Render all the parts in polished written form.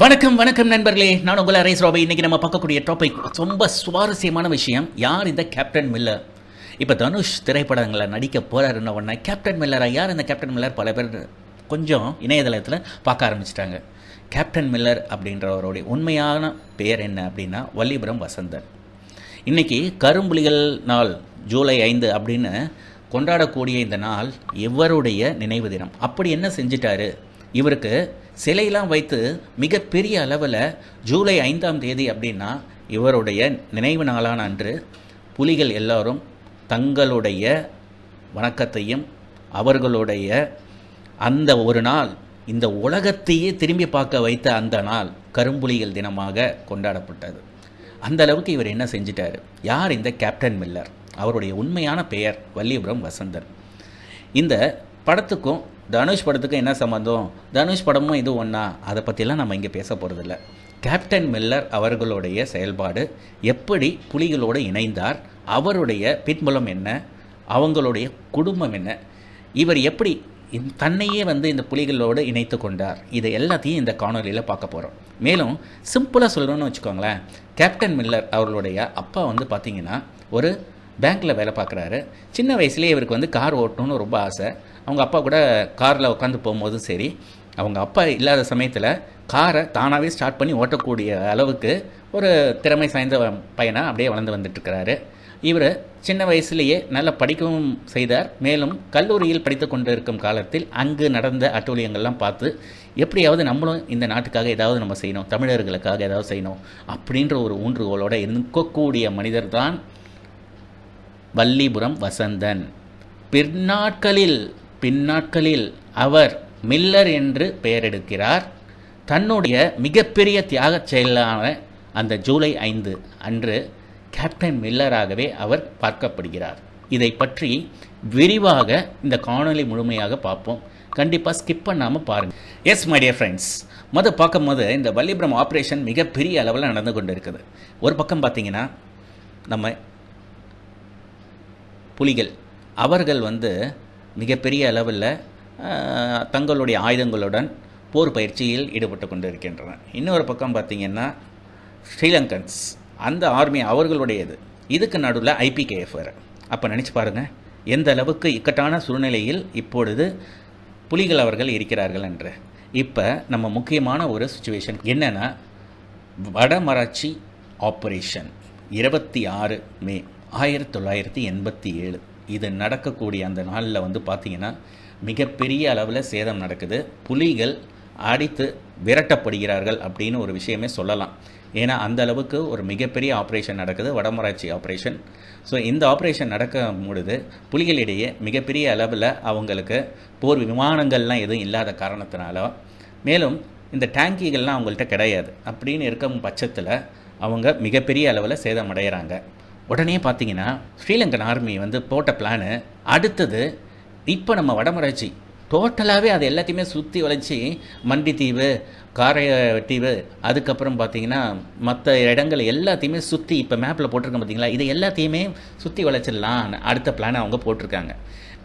வணக்கம் வணக்கம் நண்பர்களே, நான் உங்கள் அரேஸ் ராபி. இன்றைக்கி நம்ம பார்க்கக்கூடிய டாபிக் ரொம்ப சுவாரஸ்யமான விஷயம். யார் இந்த கேப்டன் மில்லர்? இப்போ தனுஷ் திரைப்படங்களில் நடிக்க போகிறாருன்ன உடனே கேப்டன் மில்லரா, யார் இந்த கேப்டன் மில்லர்? பல பேர் கொஞ்சம் இணையதளத்தில் பார்க்க ஆரம்பிச்சிட்டாங்க. கேப்டன் மில்லர் அப்படின்றவருடைய உண்மையான பெயர் என்ன அப்படின்னா வல்லிபுரம் வசந்தன். இன்றைக்கி கரும்புலிகள் நாள் ஜூலை 5 அப்படின்னு கொண்டாடக்கூடிய இந்த நாள் இவருடைய நினைவு தினம். அப்படி என்ன செஞ்சிட்டாரு? இவருக்கு சிலையெல்லாம் வைத்து மிகப்பெரிய அளவில் ஜூலை 5ஆம் தேதி அப்படின்னா இவருடைய நினைவு நாளான அன்று புலிகள் எல்லாரும் தங்களுடைய வணக்கத்தையும் அவர்களுடைய அந்த ஒரு நாள் இந்த உலகத்தையே திரும்பி பார்க்க வைத்த அந்த நாள் கரும்புலிகள் தினமாக கொண்டாடப்பட்டது. அந்த அளவுக்கு இவர் என்ன செஞ்சிட்டாரு? யார் இந்த கேப்டன் மில்லர்? அவருடைய உண்மையான பெயர் வல்லிபுரம் வசந்தன். இந்த படத்துக்கும் தனுஷ் படத்துக்கும் என்ன சம்மந்தம்? தனுஷ் படமும் இது ஒன்றா? அதை பற்றிலாம் நம்ம இங்கே பேச போகிறதில்ல. கேப்டன் மில்லர் அவர்களுடைய செயல்பாடு, எப்படி புலிகளோடு இணைந்தார், அவருடைய பின்புலம் என்ன, அவங்களுடைய குடும்பம் என்ன, இவர் எப்படி தன்னையே இந்த புலிகளோடு இணைத்து கொண்டார், இதை எல்லாத்தையும் இந்த காணொலியில் பார்க்க போகிறோம். மேலும் சிம்பிளாக சொல்லணும்னு வச்சுக்கோங்களேன், கேப்டன் மில்லர் அவர்களுடைய அப்பா பார்த்திங்கன்னா ஒரு பேங்க்கில் வேலை பார்க்குறாரு. சின்ன வயசுலேயே இவருக்கு கார் ஓட்டணும்னு ரொம்ப ஆசை. அவங்க அப்பா கூட காரில் உட்காந்து போகும்போதும் சரி, அவங்க அப்பா இல்லாத சமயத்தில் காரை தானாகவே ஸ்டார்ட் பண்ணி ஓட்டக்கூடிய அளவுக்கு ஒரு திறமை சாய்ந்த பையனாக அப்படியே வளர்ந்து வந்துட்டுருக்கிறாரு. இவர் சின்ன வயசுலேயே நல்லா படிக்கவும் செய்தார். மேலும் கல்லூரியில் படித்து கொண்டு இருக்கும் காலத்தில் அங்கு நடந்த அட்டூழியங்கள்லாம் பார்த்து எப்படியாவது நம்மளும் இந்த நாட்டுக்காக ஏதாவது நம்ம செய்யணும், தமிழர்களுக்காக ஏதாவது செய்யணும் அப்படின்ற ஒரு ஊன்றுகோலோடு இருக்கக்கூடிய மனிதர் தான் வல்லிபுரம் வசந்தன். பின்னாட்களில் அவர் மில்லர் என்று பெயரெடுக்கிறார். தன்னுடைய மிகப்பெரிய தியாக செயலான அந்த ஜூலை 5 அன்று கேப்டன் மில்லராகவே அவர் பார்க்கப்படுகிறார். இதை பற்றி விரிவாக இந்த காணொலி முழுமையாக பார்ப்போம். கண்டிப்பாக ஸ்கிப் பண்ணாமல் பாருங்கள். எஸ் மை டியர் ஃப்ரெண்ட்ஸ், பார்க்கும்போது இந்த வல்லிபுரம் ஆப்ரேஷன் மிகப்பெரிய அளவில் நடந்து கொண்டு இருக்குது. ஒரு பக்கம் பார்த்திங்கன்னா நம்ம புலிகள் அவர்கள் மிகப்பெரிய அளவில் தங்களுடைய ஆயுதங்களுடன் போர் பயிற்சியில் ஈடுபட்டு கொண்டு இருக்கின்றனர். இன்னொரு பக்கம் பார்த்திங்கன்னா ஸ்ரீலங்கன்ஸ் அந்த ஆர்மி அவர்களுடையது. இதுக்கு நடுவில் ஐபிகேஎஃப் வேறு. அப்போ நினச்சி பாருங்கள் எந்த அளவுக்கு இக்கட்டான சூழ்நிலையில் இப்பொழுது புலிகள் அவர்கள் இருக்கிறார்கள் என்று. இப்போ நம்ம முக்கியமான ஒரு சுச்சுவேஷன் என்னென்னா, வடமராட்சி ஆப்ரேஷன் 26 மே 1987 இது நடக்கக்கூடிய அந்த நாளில் பார்த்திங்கன்னா மிகப்பெரிய அளவில் சேதம் நடக்குது. புலிகள் அடித்து விரட்டப்படுகிறார்கள் அப்படின்னு ஒரு விஷயமே சொல்லலாம். ஏன்னா அந்த அளவுக்கு ஒரு மிகப்பெரிய ஆப்ரேஷன் நடக்குது, வடமராட்சி ஆப்ரேஷன். ஸோ இந்த ஆப்ரேஷன் நடக்கும் பொழுது புலிகளிடையே மிகப்பெரிய அளவில் அவங்களுக்கு போர் விமானங்கள்லாம் எதுவும் இல்லாத காரணத்தினால, மேலும் இந்த டேங்கிகள்லாம் அவங்கள்ட்ட கிடையாது. அப்படின்னு இருக்கும் பட்சத்தில் அவங்க மிகப்பெரிய அளவில் சேதம் அடைகிறாங்க. உடனே பார்த்திங்கன்னா ஸ்ரீலங்கன் ஆர்மி போட்ட பிளானு அடுத்தது, இப்போ நம்ம வடமராட்சி டோட்டலாகவே அது எல்லாத்தையுமே சுற்றி வளைச்சி மண்டித்தீவு, காரைதீவு, அதுக்கப்புறம் பார்த்திங்கன்னா மற்ற இடங்கள் எல்லாத்தையுமே சுற்றி இப்போ மேப்பில் போட்டிருக்கோம் பார்த்திங்களா, இதை எல்லாத்தையுமே சுற்றி வளைச்சிடலாம் அடுத்த பிளானை அவங்க போட்டிருக்காங்க.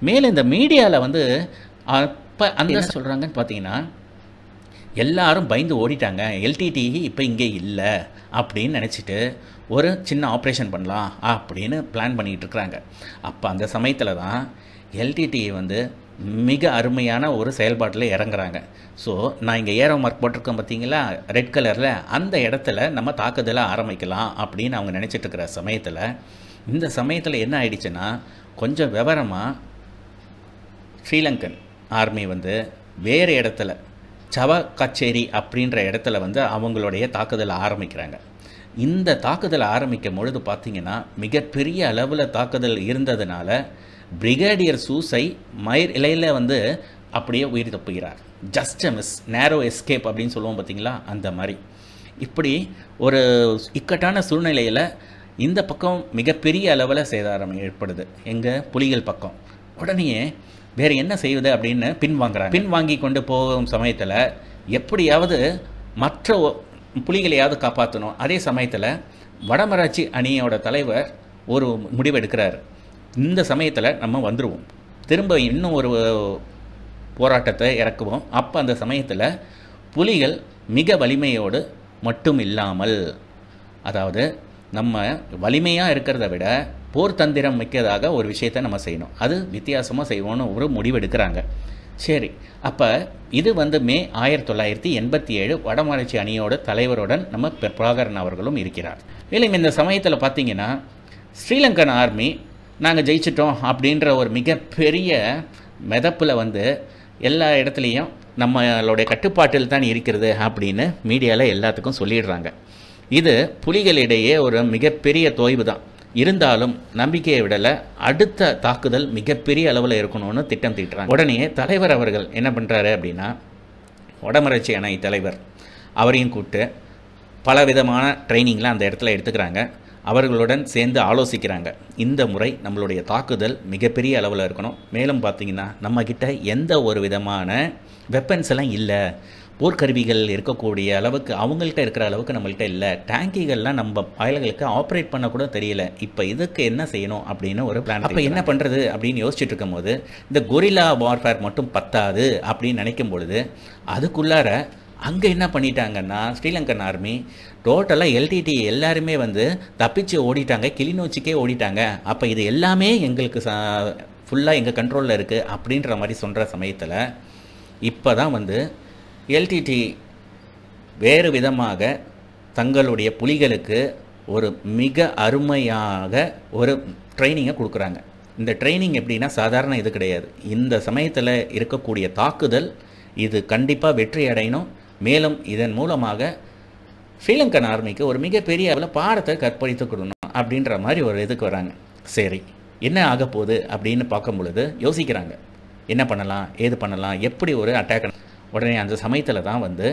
மேலே இந்த மீடியாவில் அப்போ அந்த என்ன சொல்கிறாங்கன்னு பார்த்திங்கன்னா, எல்லாரும் பயந்து ஓடிட்டாங்க, எல்டிடி இப்போ இங்கே இல்லை அப்படின்னு நினச்சிட்டு ஒரு சின்ன ஆப்ரேஷன் பண்ணலாம் அப்படின்னு பிளான் பண்ணிகிட்டு இருக்கிறாங்க. அப்போ அந்த சமயத்தில் தான் எல்டிடி மிக அருமையான ஒரு செயல்பாட்டில் இறங்குறாங்க. ஸோ நான் இங்கே ஏரோ மார்க் போட்டிருக்கேன் பார்த்தீங்களா ரெட் கலரில், அந்த இடத்துல நம்ம தாக்குதலை ஆரம்பிக்கலாம் அப்படின்னு அவங்க நினச்சிட்ருக்கிற சமயத்தில், இந்த சமயத்தில் என்ன ஆயிடுச்சுன்னா, கொஞ்சம் விவரமாக ஸ்ரீலங்கன் ஆர்மி வேறு இடத்துல சவ கச்சேரி அப்படின்ற இடத்துல அவங்களுடைய தாக்குதலை ஆரம்பிக்கிறாங்க. இந்த தாக்குதல் ஆரம்பிக்கும் பொழுது பார்த்திங்கன்னா மிகப்பெரிய அளவில் தாக்குதல் இருந்ததுனால பிரிகேடியர் சூசை மயிர் இலையில் அப்படியே உயிர் தப்புகிறார். ஜஸ்ட் அ மிஸ், நேரோ எஸ்கேப் அப்படின்னு சொல்லுவோம் பார்த்திங்களா, அந்த மாதிரி. இப்படி ஒரு இக்கட்டான சூழ்நிலையில் இந்த பக்கம் மிகப்பெரிய அளவில் சேதாரம் ஏற்படுது எங்கள் புலிகள் பக்கம். உடனே வேறு என்ன செய்வது அப்படின்னு பின்வாங்குறாங்க. பின்வாங்கி கொண்டு போகும் சமயத்தில் எப்படியாவது மற்ற புலிகளையாவது காப்பாற்றணும். அதே சமயத்தில் வடமராட்சி அணியோட தலைவர் ஒரு முடிவு எடுக்கிறார். இந்த சமயத்தில் நம்ம வந்துடுவோம், திரும்ப இன்னும் ஒரு போராட்டத்தை இறக்குவோம். அப்போ அந்த சமயத்தில் புலிகள் மிக வலிமையோடு மட்டும் இல்லாமல், அதாவது நம்ம வலிமையாக இருக்கிறத விட போர் தந்திரம் மிக்கதாக ஒரு விஷயத்தை நம்ம செய்யணும், அது வித்தியாசமாக செய்வோன்னு ஒரு முடிவெடுக்கிறாங்க. சரி, அப்போ இது வந்து மே 1987 வடமராட்சி அணியோட தலைவருடன் நம்ம பிரபாகரன் அவர்களும் இருக்கிறார். மேலும் இந்த சமயத்தில் பார்த்தீங்கன்னா ஸ்ரீலங்கன் ஆர்மி நாங்கள் ஜெயிச்சிட்டோம் அப்படின்ற ஒரு மிகப்பெரிய மெதப்பில் வந்து எல்லா இடத்துலையும் நம்மளுடைய கட்டுப்பாட்டில் தான் இருக்கிறது அப்படின்னு மீடியாவில் எல்லாத்துக்கும் சொல்லிடுறாங்க. இது புலிகளிடையே ஒரு மிகப்பெரிய தொய்வு தான். இருந்தாலும் நம்பிக்கையை விடலை, அடுத்த தாக்குதல் மிகப்பெரிய அளவில் இருக்கணும்னு திட்டம் தீட்டுறாங்க. உடனே தலைவர் அவர்கள் என்ன பண்ணுறாரு அப்படின்னா, வடமராட்சி அணை தலைவர் அவரையும் கூப்பிட்டு பலவிதமான ட்ரைனிங்லாம் அந்த இடத்துல எடுத்துக்கிறாங்க. அவர்களுடன் சேர்ந்து ஆலோசிக்கிறாங்க. இந்த முறை நம்மளுடைய தாக்குதல் மிகப்பெரிய அளவில் இருக்கணும். மேலும் பார்த்திங்கன்னா நம்மக்கிட்ட எந்த ஒரு விதமான வெப்பன்ஸ் எல்லாம் இல்லை, போர்க்கருவிகள் இருக்கக்கூடிய அளவுக்கு அவங்கள்ட்ட இருக்கிற அளவுக்கு நம்மள்கிட்ட இல்லை, டேங்கிகள்லாம் நம்ம பயல்களுக்கு ஆப்ரேட் பண்ணக்கூட தெரியல. இப்போ இதுக்கு என்ன செய்யணும் அப்படின்னு ஒரு பிளான். அப்போ என்ன பண்ணுறது அப்படின்னு யோசிச்சுட்டு இருக்கும் போது இந்த கொரில்லா வார்ஃபேர் மட்டும் பத்தாது அப்படின்னு நினைக்கும் பொழுது அதுக்குள்ளார அங்கே என்ன பண்ணிட்டாங்கன்னா ஸ்ரீலங்கன் ஆர்மி டோட்டலாக எல்டிடி எல்லாருமே வந்து தப்பிச்சு ஓடிட்டாங்க, கிளிநொச்சிக்கே ஓடிட்டாங்க. அப்போ இது எல்லாமே எங்களுக்கு ஃபுல்லாக எங்கள் கண்ட்ரோலில் இருக்குது அப்படின்ற மாதிரி சொல்கிற சமயத்தில் இப்போ தான் வந்து எல்டிடி வேறு விதமாக தங்களுடைய புலிகளுக்கு ஒரு மிக அருமையாக ஒரு ட்ரைனிங்கை கொடுக்குறாங்க. இந்த ட்ரைனிங் எப்படின்னா சாதாரண இது கிடையாது. இந்த சமயத்தில் இருக்கக்கூடிய தாக்குதல் இது கண்டிப்பாக வெற்றி அடையணும். மேலும் இதன் மூலமாக ஸ்ரீலங்கன் ஆர்மிக்கு ஒரு மிகப்பெரிய அளவில் பாடத்தை கற்பழித்து கொடுக்கணும் அப்படின்ற மாதிரி ஒரு இதுக்கு வராங்க. சரி, என்ன ஆக போகுது அப்படின்னு பார்க்கும் பொழுது யோசிக்கிறாங்க, என்ன பண்ணலாம், ஏது பண்ணலாம், எப்படி ஒரு அட்டாக். உடனே அந்த சமயத்தில் தான் வந்து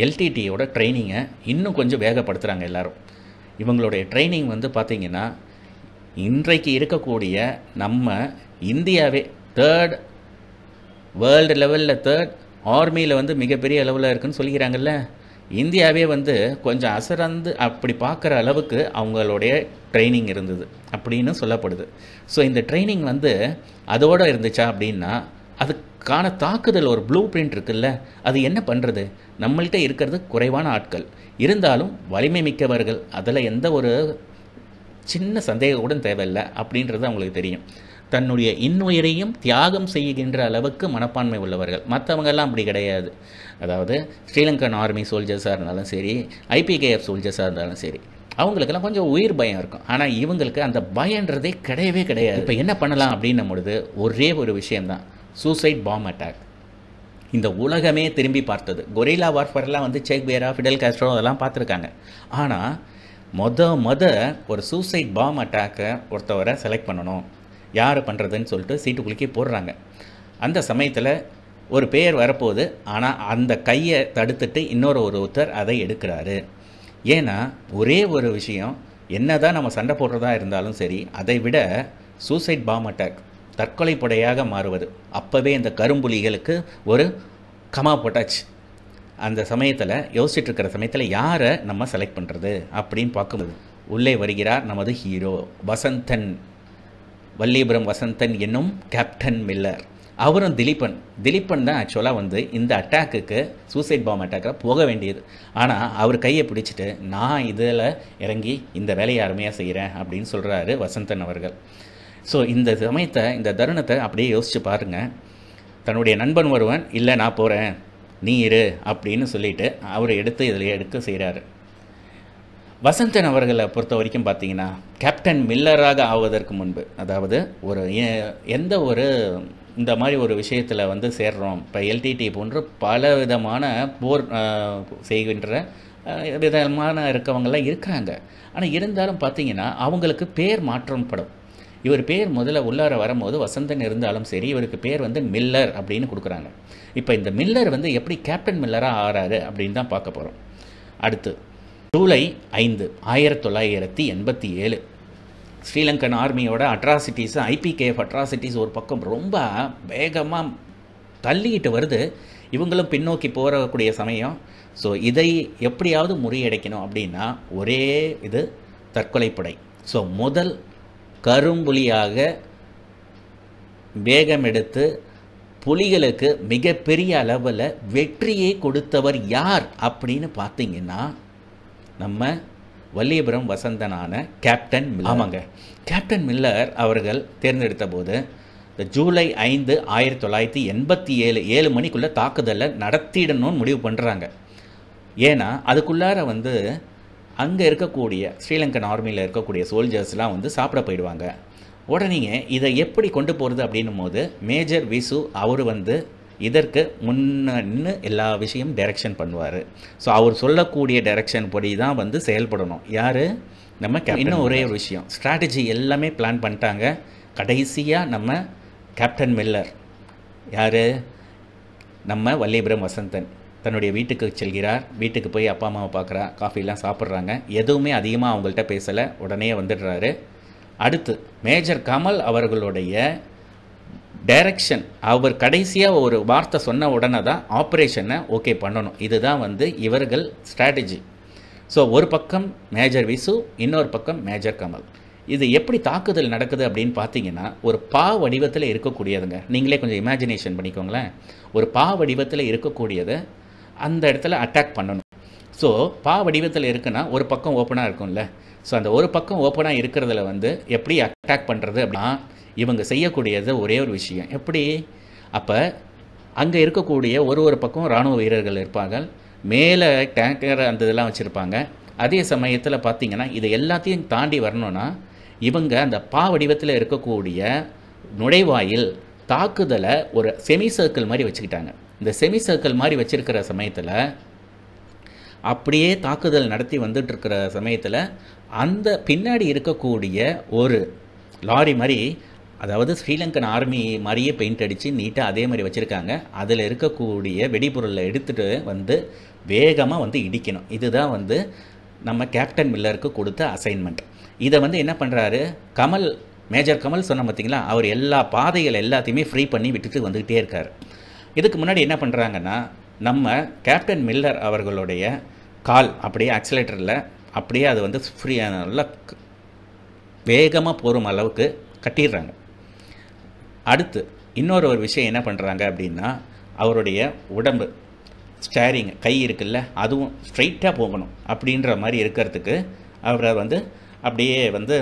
எல்டிடியோட ட்ரைனிங்கை இன்னும் கொஞ்சம் வேகப்படுத்துகிறாங்க எல்லாரும். இவங்களுடைய ட்ரைனிங் வந்து பார்த்திங்கன்னா இன்றைக்கு இருக்கக்கூடிய நம்ம இந்தியாவே தேர்ட் வேர்ல்டு லெவலில் தேர்ட் ஆர்மியில் வந்து மிகப்பெரிய அளவில் இருக்குதுன்னு சொல்லிக்கிறாங்கல்ல, இந்தியாவே வந்து கொஞ்சம் அசரந்து அப்படி பார்க்குற அளவுக்கு அவங்களுடைய ட்ரைனிங் இருந்தது அப்படின்னு சொல்லப்படுது. ஸோ இந்த ட்ரைனிங் வந்து அதோடு இருந்துச்சா அப்படின்னா அதுக்கான தாக்குதல் ஒரு ப்ளூ பிரிண்ட் இருக்குல்ல, அது என்ன பண்ணுறது, நம்மள்கிட்ட இருக்கிறது குறைவான ஆட்கள் இருந்தாலும் வலிமை மிக்கவர்கள், அதில் எந்த ஒரு சின்ன சந்தேகம் கூட தேவையில்லை அப்படின்றது அவங்களுக்கு தெரியும். தன்னுடைய இன்னுயிரையும் தியாகம் செய்கின்ற அளவுக்கு மனப்பான்மை உள்ளவர்கள். மற்றவங்கெல்லாம் அப்படி கிடையாது. அதாவது ஸ்ரீலங்கன் ஆர்மி சோல்ஜர்ஸாக இருந்தாலும் சரி, ஐபிகேஎஃப் சோல்ஜர்ஸாக இருந்தாலும் சரி, அவங்களுக்கெல்லாம் கொஞ்சம் உயிர் பயம் இருக்கும். ஆனால் இவங்களுக்கு அந்த பயன்றதே கிடையவே கிடையாது. இப்போ என்ன பண்ணலாம் அப்படின்னும் பொழுது ஒரே ஒரு விஷயந்தான், சூசைட் பாம் அட்டாக். இந்த உலகமே திரும்பி பார்த்தது. கொரில்லா வார்ஃபேர்லாம் வந்து சேக் பேரா, ஃபிடல் காஸ்ட்ரோ அதெல்லாம் பார்த்துருக்காங்க. ஆனால் மொத ஒரு சூசைட் பாம் அட்டாக்கை ஒருத்தவரை செலக்ட் பண்ணணும், யார் பண்ணுறதுன்னு சொல்லிட்டு சீட்டுக்குலுக்கி போடுறாங்க. அந்த சமயத்தில் ஒரு பேர் வரப்போகுது. ஆனால் அந்த கையை தடுத்துட்டு ஒருத்தர் அதை எடுக்கிறாரு. ஏன்னா ஒரே ஒரு விஷயம், என்ன தான் நம்ம சண்டை போடுறதா இருந்தாலும் சரி, அதை விட சூசைட் பாம் அட்டாக் தற்கொலை படையாக மாறுவது அப்போவே இந்த கரும்புலிகளுக்கு ஒரு கமா போட்டாச்சு. அந்த சமயத்தில் யோசிச்சுட்டு இருக்கிற சமயத்தில் யாரை நம்ம செலக்ட் பண்ணுறது அப்படின்னு பார்க்கும்போது உள்ளே வருகிறார் நமது ஹீரோ வசந்தன், வல்லிபுரம் வசந்தன் என்னும் கேப்டன் மில்லர். அவரும் திலீபன் தான் ஆக்சுவலாக வந்து இந்த அட்டாக்குக்கு சூசைட் பாம் அட்டாக்கில் போக வேண்டியது. ஆனால் அவர் கையை பிடிச்சிட்டு நான் இதில் இறங்கி இந்த வேலையை அருமையாக செய்கிறேன் அப்படின்னு சொல்கிறாரு வசந்தன் அவர்கள். ஸோ இந்த சமயத்தை, இந்த தருணத்தை அப்படியே யோசித்து பாருங்கள். தன்னுடைய நண்பன் ஒருவன் இல்லை நான் போகிறேன் நீ இரு அப்படின்னு சொல்லிட்டு அவர் எடுக்க செய்கிறாரு. வசந்தன் அவர்களை பொறுத்த வரைக்கும் பார்த்தீங்கன்னா கேப்டன் மில்லராக ஆவதற்கு முன்பு, அதாவது ஒரு எந்த ஒரு இந்த மாதிரி ஒரு விஷயத்தில் வந்து சேர்றோம், இப்போ எல்டிடி போன்ற பல விதமான போர் செய்கின்ற விதமான இருக்கவங்களாம் இருக்கிறாங்க. ஆனால் இருந்தாலும் பார்த்தீங்கன்னா அவங்களுக்கு பேர் மாற்றம் படும். இவர் பேர் முதல்ல உள்ளார வரும்போது வசந்தன் இருந்தாலும் சரி, இவருக்கு பேர் வந்து மில்லர் அப்படின்னு கொடுக்குறாங்க. இப்போ இந்த மில்லர் வந்து எப்படி கேப்டன் மில்லராக ஆகிறாரு அப்படின்னு தான் பார்க்க போகிறோம். அடுத்து ஜூலை 5, 1987 ஸ்ரீலங்கன் ஆர்மியோட அட்ராசிட்டிஸ், ஐபிகேஎஃப் அட்ராசிட்டிஸ் ஒரு பக்கம் ரொம்ப வேகமாக தள்ளிக்கிட்டு வருது. இவங்களும் பின்னோக்கி போகக்கூடிய சமயம். ஸோ இதை எப்படியாவது முறியடைக்கணும் அப்படின்னா ஒரே இது தற்கொலைப்படை. ஸோ முதல் கரும்புலியாக வேகம் எடுத்து புலிகளுக்கு மிகப்பெரிய அளவில் வெற்றியை கொடுத்தவர் யார் அப்படின்னு பார்த்தீங்கன்னா நம்ம வல்லியபுரம் வசந்தனான கேப்டன் மில்லர். ஆமாங்க, கேப்டன் மில்லர் அவர்கள் தேர்ந்தெடுத்த போது இந்த ஜூலை 5, 1987 7 மணிக்குள்ளே தாக்குதலை நடத்திடணும்னு முடிவு பண்ணுறாங்க. ஏன்னா அதுக்குள்ளார வந்து அங்கே இருக்கக்கூடிய ஸ்ரீலங்கன் ஆர்மியில் இருக்கக்கூடிய சோல்ஜர்ஸ்லாம் வந்து சாப்பிட போயிடுவாங்க. உடனேங்க இதை எப்படி கொண்டு போகிறது அப்படின்னும் போது மேஜர் விசு அவர் வந்து இதற்கு முன்னு எல்லா விஷயம் டைரக்ஷன் பண்ணுவார். ஸோ அவர் சொல்லக்கூடிய டைரக்ஷன் படி தான் வந்து செயல்படணும். யார்? நம்ம இன்னும் ஒரே ஒரு விஷயம், ஸ்ட்ராட்டஜி எல்லாமே பிளான் பண்ணிட்டாங்க. கடைசியாக நம்ம கேப்டன் மில்லர் யார்? நம்ம வல்லியபுரம் வசந்தன் தன்னுடைய வீட்டுக்கு செல்கிறார். வீட்டுக்கு போய் அப்பா அம்மாவை பார்க்குறா, காஃபிலாம் சாப்பிட்றாங்க. எதுவுமே அதிகமாக அவங்கள்ட்ட பேசலை, உடனே வந்துடுறாரு. அடுத்து மேஜர் கமல் அவர்களுடைய டைரக்ஷன், அவர் கடைசியாக ஒரு வார்த்தை சொன்ன உடனே தான் ஆப்ரேஷனை ஓகே பண்ணணும். இதுதான் வந்து இவர்கள் ஸ்ட்ராட்டஜி. ஸோ ஒரு பக்கம் மேஜர் விசு, இன்னொரு பக்கம் மேஜர் கமல். இது எப்படி தாக்குதல் நடக்குது அப்படின்னு பார்த்தீங்கன்னா ஒரு பா வடிவத்தில் இருக்கக்கூடியதுங்க. நீங்களே கொஞ்சம் இமேஜினேஷன் பண்ணிக்கோங்களேன். ஒரு பா வடிவத்தில் இருக்கக்கூடியதை அந்த இடத்துல அட்டாக் பண்ணணும். ஸோ பா வடிவத்தில் இருக்குன்னா ஒரு பக்கம் ஓப்பனாக இருக்கும்ல. ஸோ அந்த ஒரு பக்கம் ஓப்பனாக இருக்கிறதுல வந்து எப்படி அட்டாக் பண்ணுறது அப்படின்னா இவங்க செய்யக்கூடியது ஒரே ஒரு விஷயம். எப்படி? அப்போ அங்கே இருக்கக்கூடிய ஒரு பக்கம் இராணுவ வீரர்கள் இருப்பாங்க, மேலே டேங்கர் அந்த இதெல்லாம் வச்சுருப்பாங்க. அதே சமயத்தில் பார்த்திங்கன்னா இதை எல்லாத்தையும் தாண்டி வரணும்னா இவங்க அந்த பா வடிவத்தில் இருக்கக்கூடிய நுழைவாயில் தாக்குதலை ஒரு செமி சர்க்கிள் மாதிரி வச்சுக்கிட்டாங்க. இந்த செமி சர்க்கிள் மாதிரி வச்சுருக்கிற சமயத்தில் அப்படியே தாக்குதல் நடத்தி வந்துட்டுருக்கிற சமயத்தில் அந்த பின்னாடி இருக்கக்கூடிய ஒரு லாரி மாதிரி, அதாவது ஸ்ரீலங்கன் ஆர்மி மாதிரியே பெயிண்ட் அடித்து நீட்டாக அதே மாதிரி வச்சுருக்காங்க. அதில் இருக்கக்கூடிய வெடிபொருளை எடுத்துகிட்டு வந்து வேகமாக வந்து இடிக்கணும். இதுதான் வந்து நம்ம கேப்டன் மில்லருக்கு கொடுத்த அசைன்மெண்ட். இதை வந்து என்ன பண்ணுறாரு கமல், மேஜர் கமல் சொன்ன பார்த்தீங்களா, அவர் எல்லா பாதைகள் எல்லாத்தையுமே ஃப்ரீ பண்ணி விட்டுட்டு வந்துக்கிட்டே இருக்கார். இதுக்கு முன்னாடி என்ன பண்ணுறாங்கன்னா நம்ம கேப்டன் மில்லர் அவர்களுடைய கால் அப்படியே ஆக்சிலேட்டரில் அப்படியே அது வந்து நல்லா வேகமாக போகிற அளவுக்கு கட்டிடுறாங்க. அடுத்து இன்னொரு விஷயம் என்ன பண்ணுறாங்க அப்படின்னா அவருடைய உடம்பு ஸ்டேரிங் கை இருக்குல்ல, அதுவும் ஸ்ட்ரைட்டாக போகணும் அப்படின்ற மாதிரி இருக்கிறதுக்கு அவரை வந்து அப்படியே வந்து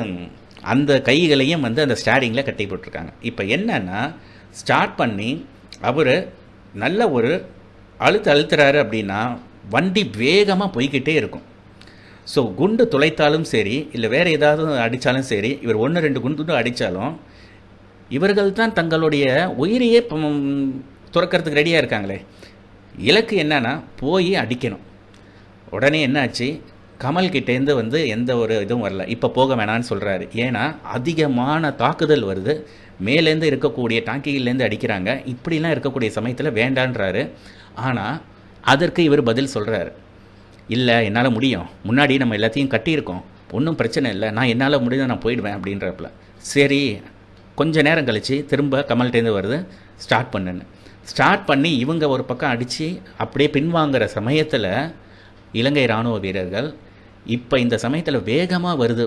அந்த கைகளையும் வந்து அந்த ஸ்டேரிங்கில் கட்டி போட்டிருக்காங்க. இப்போ என்னன்னா ஸ்டார்ட் பண்ணி அவர் நல்ல ஒரு அழுத்துறாரு அப்படின்னா வண்டி வேகமாக போய்கிட்டே இருக்கும். ஸோ குண்டு துளைத்தாலும் சரி, இல்லை வேறு ஏதாவது அடித்தாலும் சரி, இவர் 1-2 குண்டு அடித்தாலும் இவர்கள் தான் தங்களுடைய உயிரையே துறக்கிறதுக்கு ரெடியாக இருக்காங்களே. இலக்கு என்னன்னா போய் அடிக்கணும். உடனே என்னாச்சு, கமல்கிட்டேருந்து வந்து எந்த ஒரு இதுவும் வரல. இப்போ போக வேணான்னு சொல்கிறாரு. ஏன்னா அதிகமான தாக்குதல் வருது, மேலேருந்து இருக்கக்கூடிய டாங்கிலேருந்து அடிக்கிறாங்க. இப்படிலாம் இருக்கக்கூடிய சமயத்தில் வேண்டான்றாரு. ஆனால் அதற்கு இவர் பதில் சொல்கிறாரு, இல்லை என்னால் முடியும், முன்னாடி நம்ம எல்லாத்தையும் கட்டியிருக்கோம், ஒன்றும் பிரச்சனை இல்லை, நான் என்னால் முடியும், நான் போயிடுவேன் அப்படின்றப்பல. சரி கொஞ்ச நேரம் கழித்து திரும்ப கமல்கிட்டேருந்து வருது, ஸ்டார்ட் பண்ணி இவங்க ஒரு பக்கம் அடித்து அப்படியே பின்வாங்குகிற சமயத்தில் இலங்கை இராணுவ வீரர்கள் இப்போ இந்த சமயத்தில் வேகமாக வருது.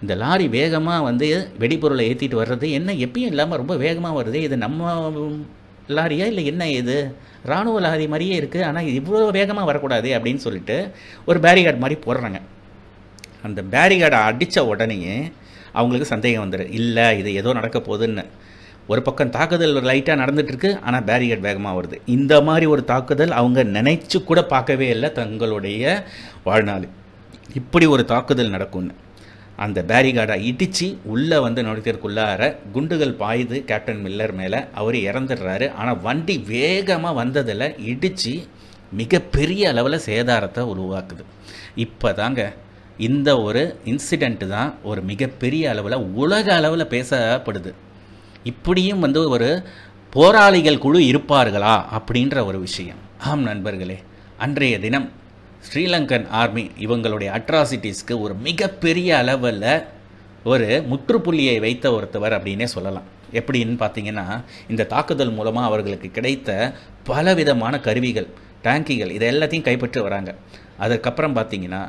இந்த லாரி வேகமாக வந்து வெடிபொருளை ஏற்றிட்டு வர்றது என்ன எப்பயும் இல்லாமல் ரொம்ப வேகமாக வருது. இது நம்ம லாரியா இல்லை என்ன, இது இராணுவ லாரி மாதிரியே இருக்குது, ஆனால் இவ்வளோ வேகமாக வரக்கூடாது அப்படின்னு சொல்லிட்டு ஒரு பேரிகார்டு மாதிரி போடுறாங்க. அந்த பேரிகார்டை அடித்த உடனேயே அவங்களுக்கு சந்தேகம் வந்துடும், இல்லை இது ஏதோ நடக்க போகுதுன்னு. ஒரு பக்கம் தாக்குதல் லைட்டாக நடந்துகிட்ருக்கு, ஆனால் பேரிகார்டு வேகமாக வருது. இந்த மாதிரி ஒரு தாக்குதல் அவங்க நினைச்சு கூட பார்க்கவே இல்லை தங்களுடைய வாழ்நாள், இப்படி ஒரு தாக்குதல் நடக்கும்னு. அந்த பேரிகார்டை இடித்து உள்ளே வந்து நுழைக்கிறதுக்குள்ளார குண்டுகள் பாயுது கேப்டன் மில்லர் மேலே, அவர் இறந்துடுறாரு. ஆனால் வண்டி வேகமாக வந்ததில் இடித்து மிகப்பெரிய அளவில் சேதாரத்தை உருவாக்குது. இப்போ தாங்க இந்த ஒரு இன்சிடெண்ட்டு தான் ஒரு மிகப்பெரிய அளவில் உலக அளவில் பேசப்படுது. இப்படியும் வந்து ஒரு போராளிகள் குழு இருப்பார்களா அப்படின்ற ஒரு விஷயம். ஆம் நண்பர்களே, அன்றைய தினம் ஸ்ரீலங்கன் ஆர்மி இவங்களுடைய அட்ராசிட்டிஸ்க்கு ஒரு மிகப்பெரிய அளவில் ஒரு முற்றுப்புள்ளியை வைத்த ஒருத்தவர் அப்படின்னே சொல்லலாம். எப்படின்னு பார்த்தீங்கன்னா இந்த தாக்குதல் மூலமாக அவர்களுக்கு கிடைத்த பலவிதமான கருவிகள், டேங்கிகள், இதை எல்லாத்தையும் கைப்பற்றி வராங்க. அதற்கப்புறம் பார்த்தீங்கன்னா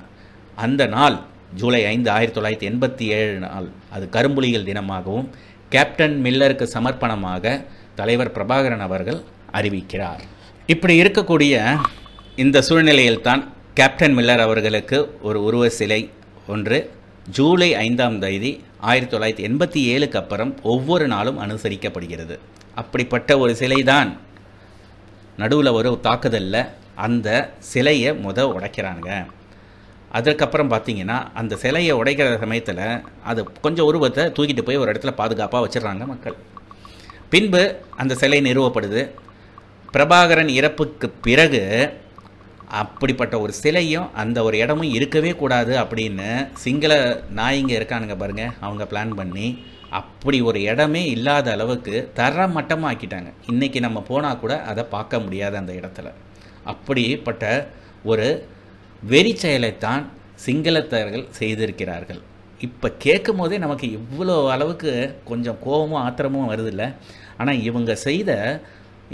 அந்த நாள் ஜூலை 5, 1987 நாள் அது கரும்புலிகள் தினமாகவும் கேப்டன் மில்லருக்கு சமர்ப்பணமாக தலைவர் பிரபாகரன் அவர்கள் அறிவிக்கிறார். இப்படி இருக்கக்கூடிய இந்த சூழ்நிலையில்தான் கேப்டன் மில்லர் அவர்களுக்கு ஒரு உருவ சிலை ஒன்று ஜூலை 5ஆம் தேதி 1987க்கு அப்புறம் ஒவ்வொரு நாளும் அனுசரிக்கப்படுகிறது. அப்படிப்பட்ட ஒரு சிலை தான் நடுவில் ஒரு தாக்குதலில் அந்த சிலையை உடைக்கிறாங்க. அதுக்கப்புறம் பார்த்தீங்கன்னா அந்த சிலையை உடைக்கிற சமயத்தில் அது கொஞ்சம் உருவத்தை தூக்கிட்டு போய் ஒரு இடத்துல பாதுகாப்பாக வச்சிடறாங்க மக்கள். பின்பு அந்த சிலை நிறுவப்படுது. பிரபாகரன் இறப்புக்கு பிறகு அப்படிப்பட்ட ஒரு சிலையும் அந்த ஒரு இடமும் இருக்கவே கூடாது அப்படின்னு சிங்கள நாய்ங்க இருக்கானுங்க பாருங்க, அவங்க பிளான் பண்ணி அப்படி ஒரு இடமே இல்லாத அளவுக்கு தரமட்டமாக ஆக்கிட்டாங்க. இன்றைக்கி நம்ம போனால் கூட அதை பார்க்க முடியாது அந்த இடத்துல. அப்படிப்பட்ட ஒரு வெறி செயலைத்தான் சிங்களத்தர்கள் செய்திருக்கிறார்கள். இப்போ கேட்கும் போதே நமக்கு இவ்வளோ அளவுக்கு கொஞ்சம் கோபமும் ஆத்திரமும் வருதில்ல. ஆனால் இவங்க செய்த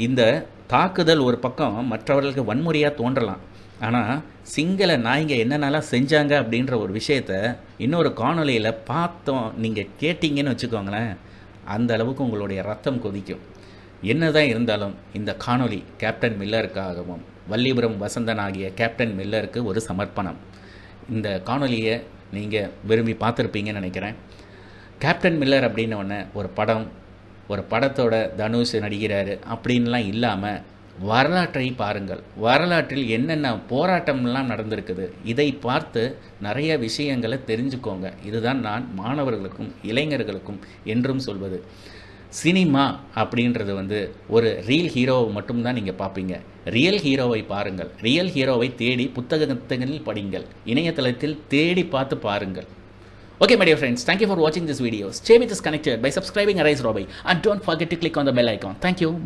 இந்த தாக்குதல் ஒரு பக்கம் மற்றவர்களுக்கு வன்முறையாக தோன்றலாம். ஆனால் சிங்கள நாய்ங்க என்னென்னலாம் செஞ்சாங்க அப்படின்ற ஒரு விஷயத்த இன்னொரு காணொலியில் பார்த்தோம், நீங்கள் கேட்டிங்கன்னு வச்சுக்கோங்களேன், அந்த அளவுக்கு உங்களுடைய ரத்தம் கொதிக்கும். என்னதான் இருந்தாலும் இந்த காணொலி கேப்டன் மில்லருக்காகவும் வல்லிபுரம் வசந்தன் ஆகிய கேப்டன் மில்லருக்கு ஒரு சமர்ப்பணம். இந்த காணொலியை நீங்கள் விரும்பி பார்த்துருப்பீங்கன்னு நினைக்கிறேன். கேப்டன் மில்லர் அப்படின்னு ஒன்று ஒரு படத்தோட தனுஷ் நடிக்கிறாரு அப்படின்லாம் இல்லாமல் வரலாற்றை பாருங்கள். வரலாற்றில் என்னென்ன போராட்டம்லாம் நடந்திருக்குது, இதை பார்த்து நிறைய விஷயங்களை தெரிஞ்சுக்கோங்க. இதுதான் நான் மாணவர்களுக்கும் இளைஞர்களுக்கும் என்றும் சொல்வது. சினிமா அப்படின்றது ஒரு ரியல் ஹீரோவை மட்டும்தான் நீங்கள் பார்ப்பீங்க. ரியல் ஹீரோவை பாருங்கள். ரியல் ஹீரோவை தேடி புத்தகங்களில் படிங்கள், இணையதளத்தில் தேடி பார்த்து பாருங்கள். Okay, my dear friends, thank you for watching this video. Stay with us connected by subscribing Arise Robai and don't forget to click on the bell icon. Thank you. Bye.